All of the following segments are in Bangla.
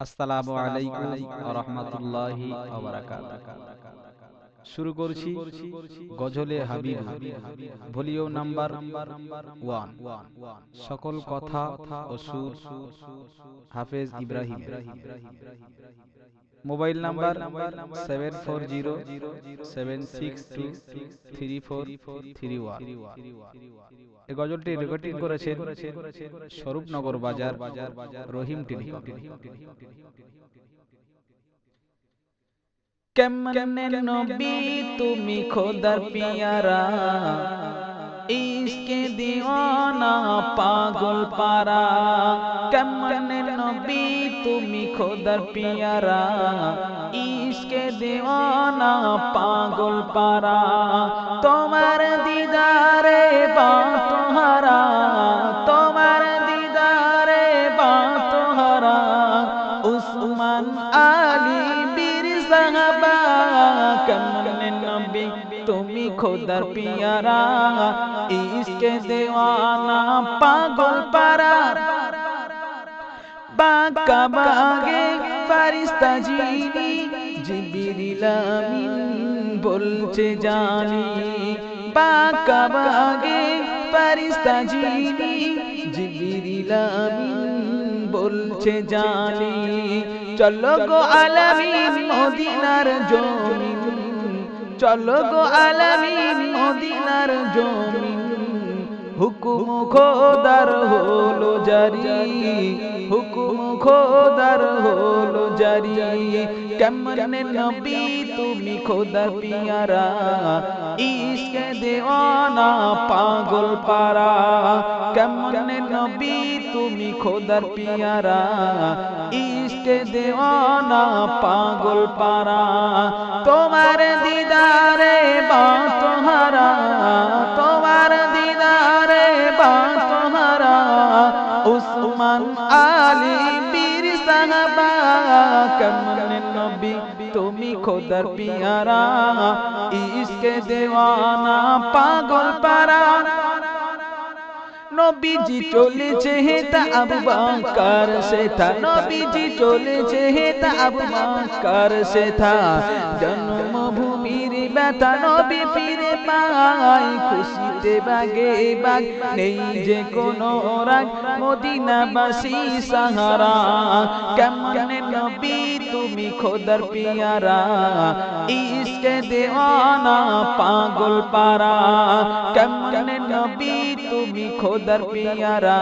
আসসালামু আলাইকুম ওয়া রাহমাতুল্লাহি ওয়া বারাকাতুহু। শুরু করছি গজলে হাবিব, ভলিউম নাম্বার 1। সকল কথা ও সুর হাফেজ ইব্রাহিম। Mobile number 7407623431। এই গজলটি রেকর্ডিং করেছেন স্বরূপনগর বাজার, রহিম টেলিকম। কেমনে নবী তুমি খোদার পিয়ারা, ইশকে দিওয়ানা পাগল পারা। কেমনে নবী তুমি খোদার পিয়ারা, ইশকে দিওয়ানা পাগল পারা। তোমার দিদারে বাতহারা, তোমার দিদারে বাতহারা। উসমান আলী বীর সাহাবা, কেমনে নবী তুমি খোদার পিয়ারা, ইশকে দেওয়ানা পাগল পারা। বাঁকা বাগে ফারিস্তা জিনি, জিবরিল আমিন বলছে জানি। বাঁকা বাগে ফারিস্তা জিনি, জিবরিল আমিন বলছে জানি। চলো গো আলামিন মদিনার জমিন, চলো গো আলামিন মদিনার জমিন। হুকুম খোদার হলো জারি, হুকুম খোদার হলো জারি। কেমনে নবী তুমি খোদার পিয়ারা, ইশকে দেওয়ানা পাগল পারা। কেমনে নবী তুমি খোদার পিয়ারা, ইশকে দেওয়ানা পাগল পারা। তোমার দিদারে বাতহারা, তোমার দিদারে বাতহারা। উসমান আলী বীর সাহাবা, কেমনে নবী তুমি খোদার পিয়ারা, ইশকে দেওয়ানা পাগল পারা। নবীজি চলেছে হেতা আবু বকর সে থা, নবীজি চলেছে হেতা আবু বকর সে থা। জন্মভূমির ব্যথা নবী ফিরে পায়, খুশিতে বাগে বাগ নেই যে কোনো রাগ, মদিনাবাসী সাহারা। কেমনে নবী তুমি খোদার পিয়ারা, ইশকে দেওয়ানা পাগল পারা। কেমনে নবী তুমি খোদার পিয়ারা,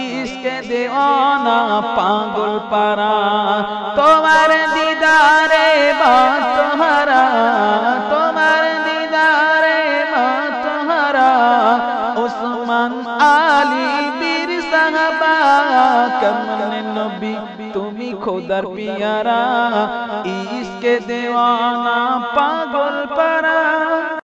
ইশকে দেওয়ানা পাগল পারা। তোমার দিদারে বাতহারা, তোমার দিদারে বাতহারা। উসমান আলী বীর সাহাবা, কেমনে নবী তুমি খোদার পিয়ারা, ইশকে দেওয়ানা পাগল পারা।